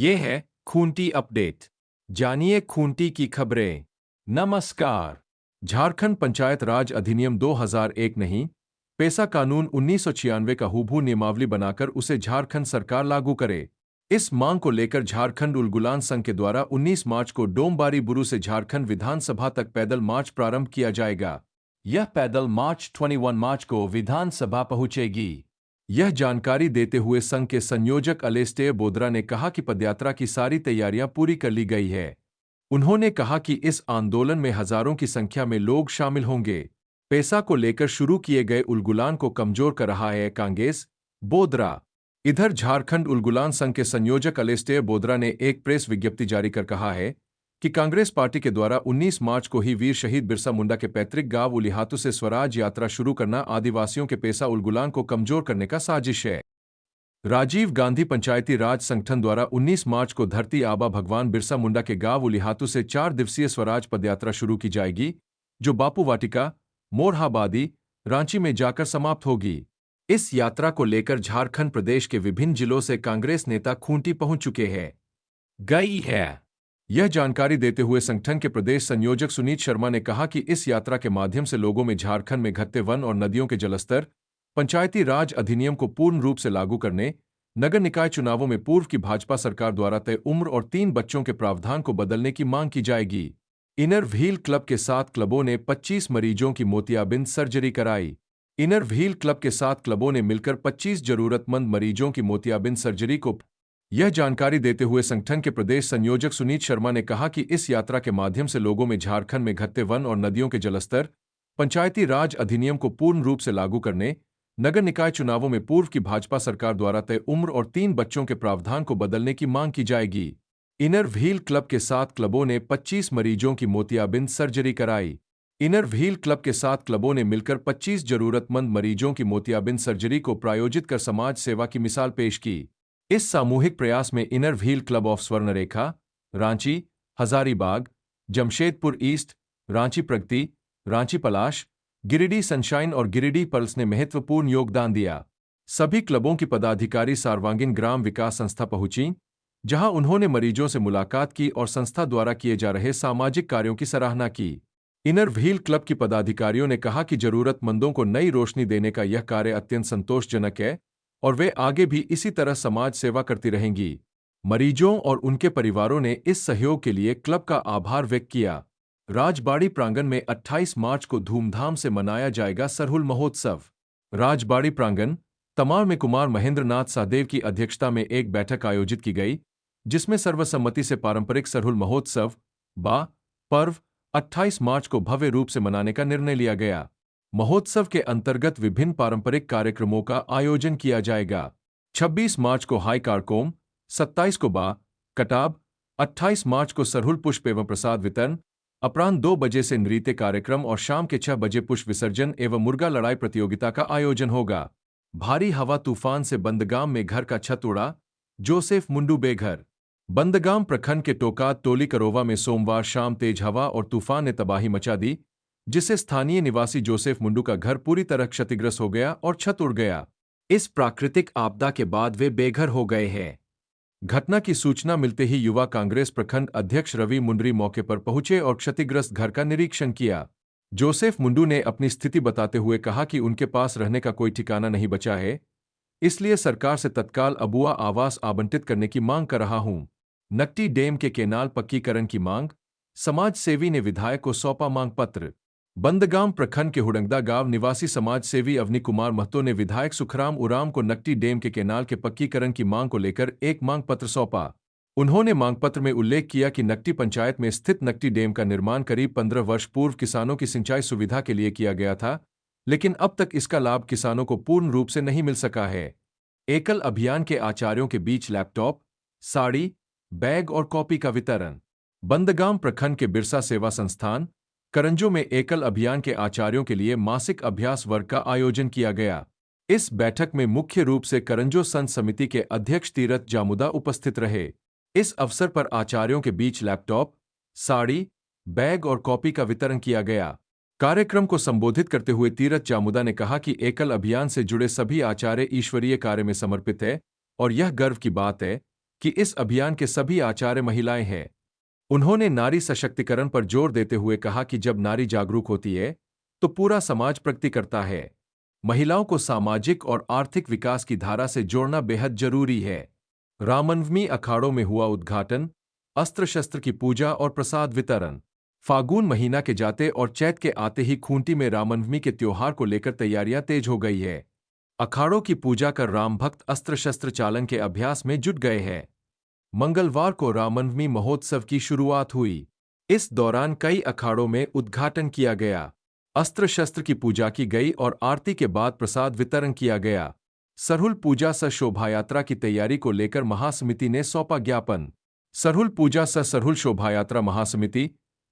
ये है खूंटी अपडेट। जानिए खूंटी की खबरें। नमस्कार। झारखंड पंचायत राज अधिनियम 2001 नहीं, पेसा कानून 1996 का हूबहू नियमावली बनाकर उसे झारखंड सरकार लागू करे। इस मांग को लेकर झारखंड उलगुलान संघ के द्वारा 19 मार्च को डोमबारी बुरु से झारखंड विधानसभा तक पैदल मार्च प्रारंभ किया जाएगा। यह पैदल मार्च 21 मार्च को विधानसभा पहुंचेगी। यह जानकारी देते हुए संघ के संयोजक अलेस्टेयर बोदरा ने कहा कि पदयात्रा की सारी तैयारियां पूरी कर ली गई है। उन्होंने कहा कि इस आंदोलन में हजारों की संख्या में लोग शामिल होंगे। पेसा को लेकर शुरू किए गए उलगुलान को कमजोर कर रहा है कांग्रेस, बोदरा। इधर झारखंड उलगुलान संघ के संयोजक अलेस्टेयर बोदरा ने एक प्रेस विज्ञप्ति जारी कर कहा है कि कांग्रेस पार्टी के द्वारा 19 मार्च को ही वीर शहीद बिरसा मुंडा के पैतृक गांव उलिहातू से स्वराज यात्रा शुरू करना आदिवासियों के पेसा उलगुलान को कमजोर करने का साजिश है। राजीव गांधी पंचायती राज संगठन द्वारा 19 मार्च को धरती आबा भगवान बिरसा मुंडा के गांव उलिहातू से 4 दिवसीय स्वराज पदयात्रा शुरू की जाएगी, जो बापू वाटिका, मोरहाबादी, रांची में जाकर समाप्त होगी। इस यात्रा को लेकर झारखंड प्रदेश के विभिन्न जिलों से कांग्रेस नेता खूंटी पहुंच चुके हैं। गई है। यह जानकारी देते हुए संगठन के प्रदेश संयोजक सुनीत शर्मा ने कहा कि इस यात्रा के माध्यम से लोगों में झारखंड में घटते वन और नदियों के जलस्तर, पंचायती राज अधिनियम को पूर्ण रूप से लागू करने, नगर निकाय चुनावों में पूर्व की भाजपा सरकार द्वारा तय उम्र और 3 बच्चों के प्रावधान को बदलने की मांग की जाएगी। इनर व्हील क्लब के 7 क्लबों ने 25 मरीजों की मोतियाबिंद सर्जरी कराई। इनर व्हील क्लब के 7 क्लबों ने मिलकर 25 जरूरतमंद मरीजों की मोतियाबिंद सर्जरी को। यह जानकारी देते हुए संगठन के प्रदेश संयोजक सुनीत शर्मा ने कहा कि इस यात्रा के माध्यम से लोगों में झारखंड में घटते वन और नदियों के जलस्तर, पंचायती राज अधिनियम को पूर्ण रूप से लागू करने, नगर निकाय चुनावों में पूर्व की भाजपा सरकार द्वारा तय उम्र और 3 बच्चों के प्रावधान को बदलने की मांग की जाएगी। इनर व्हील क्लब के 7 क्लबों ने 25 मरीजों की मोतियाबिंद सर्जरी कराई। इनर व्हील क्लब के 7 क्लबों ने मिलकर 25 जरूरतमंद मरीजों की मोतियाबिंद सर्जरी को प्रायोजित कर समाज सेवा की मिसाल पेश की। इस सामूहिक प्रयास में inner wheel club of Swarnrekha, Ranchi, Hazaribagh, Jamshedpur east, Ranchi Pragati, Ranchi Palash, Giridih sunshine और गिरिडीह पर्ल्स ने महत्वपूर्ण योगदान दिया। सभी क्लबों की पदाधिकारी सर्वांगीण ग्राम विकास संस्था पहुंची, जहां उन्होंने मरीजों से मुलाकात की और संस्था द्वारा किए जा रहे सामाजिक कार्यों की सराहना की। इनर व्हील क्लब की पदाधिकारियों ने कहा कि जरूरतमंदों को नई रोशनी देने का यह कार्य अत्यंत संतोषजनक है और वे आगे भी इसी तरह समाज सेवा करती रहेंगी। मरीजों और उनके परिवारों ने इस सहयोग के लिए क्लब का आभार व्यक्त किया। राजबाड़ी प्रांगण में 28 मार्च को धूमधाम से मनाया जाएगा सरहुल महोत्सव। राजबाड़ी प्रांगण, तमाड़ में कुमार महेंद्र नाथ सहदेव की अध्यक्षता में एक बैठक आयोजित की गई, जिसमें सर्वसम्मति से पारंपरिक सरहुल महोत्सव पर्व 28 मार्च को भव्य रूप से मनाने का निर्णय लिया गया। महोत्सव के अंतर्गत विभिन्न पारंपरिक कार्यक्रमों का आयोजन किया जाएगा। 26 मार्च को हाई कारकोम, 27 को कटाब, 28 मार्च को सरहुल पुष्प एवं प्रसाद वितरण, अपराह्न 2 बजे से नृत्य कार्यक्रम और शाम के 6 बजे पुष्प विसर्जन एवं मुर्गा लड़ाई प्रतियोगिता का आयोजन होगा। भारी हवा तूफान से बंदगाम में घर का छत उड़ा, जोसेफ मुंडू बेघर। बंदगाम प्रखंड के टोकात टोली करोवा में सोमवार शाम तेज हवा और तूफान ने तबाही मचा दी, जिससे स्थानीय निवासी जोसेफ मुंडू का घर पूरी तरह क्षतिग्रस्त हो गया और छत उड़ गया। इस प्राकृतिक आपदा के बाद वे बेघर हो गए हैं। घटना की सूचना मिलते ही युवा कांग्रेस प्रखंड अध्यक्ष रवि मुंडरी मौके पर पहुंचे और क्षतिग्रस्त घर का निरीक्षण किया। जोसेफ मुंडू ने अपनी स्थिति बताते हुए कहा कि उनके पास रहने का कोई ठिकाना नहीं बचा है, इसलिए सरकार से तत्काल अबुआ आवास आवंटित करने की मांग कर रहा हूं। नकटी डैम के केनाल पक्कीकरण की मांग, समाज सेवी ने विधायक को सौंपा मांग पत्र। बंदगाम प्रखंड के हुडंगदा गांव निवासी समाज सेवी अवनी कुमार महतो ने विधायक सुखराम उराम को नकटी डैम के केनाल के पक्कीकरण की मांग को लेकर एक मांग पत्र सौंपा। उन्होंने मांग पत्र में उल्लेख किया कि नकटी पंचायत में स्थित नकटी डैम का निर्माण करीब 15 वर्ष पूर्व किसानों की सिंचाई सुविधा के लिए किया गया था, लेकिन अब तक इसका लाभ किसानों को पूर्ण रूप से नहीं मिल सका है। एकल अभियान के आचार्यों के बीच लैपटॉप, साड़ी, बैग और कॉपी का वितरण। बंदगाम प्रखंड के बिरसा सेवा संस्थान करंजो में एकल अभियान के आचार्यों के लिए मासिक अभ्यास वर्ग का आयोजन किया गया। इस बैठक में मुख्य रूप से करंजो संत समिति के अध्यक्ष तीरथ जामुदा उपस्थित रहे। इस अवसर पर आचार्यों के बीच लैपटॉप, साड़ी, बैग और कॉपी का वितरण किया गया। कार्यक्रम को संबोधित करते हुए तीरथ जामुदा ने कहा कि एकल अभियान से जुड़े सभी आचार्य ईश्वरीय कार्य में समर्पित है और यह गर्व की बात है कि इस अभियान के सभी आचार्य महिलाएं हैं। उन्होंने नारी सशक्तिकरण पर जोर देते हुए कहा कि जब नारी जागरूक होती है तो पूरा समाज प्रगति करता है। महिलाओं को सामाजिक और आर्थिक विकास की धारा से जोड़ना बेहद जरूरी है। रामनवमी अखाड़ों में हुआ उद्घाटन, अस्त्र शस्त्र की पूजा और प्रसाद वितरण। फागुन महीना के जाते और चैत के आते ही खूंटी में रामनवमी के त्योहार को लेकर तैयारियां तेज हो गई है। अखाड़ों की पूजा कर राम भक्त अस्त्र शस्त्र चालन के अभ्यास में जुट गए हैं। मंगलवार को रामनवमी महोत्सव की शुरुआत हुई। इस दौरान कई अखाड़ों में उद्घाटन किया गया, अस्त्र शस्त्र की पूजा की गई और आरती के बाद प्रसाद वितरण किया गया। सरहुल पूजा स शोभायात्रा की तैयारी को लेकर महासमिति ने सौंपा ज्ञापन। सरहुल पूजा स सरहुल शोभायात्रा महासमिति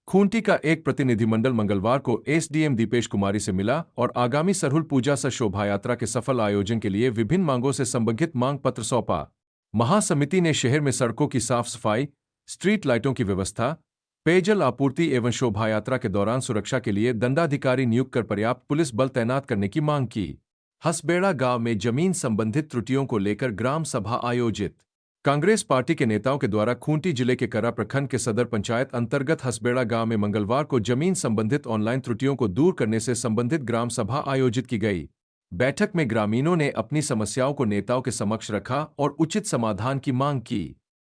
खूंटी का एक प्रतिनिधिमंडल मंगलवार को एसडीएम दीपेश कुमारी से मिला और आगामी सरहुल पूजा स शोभायात्रा के सफल आयोजन के लिए विभिन्न मांगों से संबंधित मांग पत्र सौंपा। महासमिति ने शहर में सड़कों की साफ सफाई, स्ट्रीट लाइटों की व्यवस्था, पेयजल आपूर्ति एवं शोभायात्रा के दौरान सुरक्षा के लिए दंडाधिकारी नियुक्त कर पर्याप्त पुलिस बल तैनात करने की मांग की। हसबेड़ा गांव में जमीन संबंधित त्रुटियों को लेकर ग्राम सभा आयोजित। कांग्रेस पार्टी के नेताओं के द्वारा खूंटी जिले के करा प्रखंड के सदर पंचायत अंतर्गत हसबेड़ा गांव में मंगलवार को जमीन संबंधित ऑनलाइन त्रुटियों को दूर करने से संबंधित ग्राम सभा आयोजित की गई। बैठक में ग्रामीणों ने अपनी समस्याओं को नेताओं के समक्ष रखा और उचित समाधान की मांग की।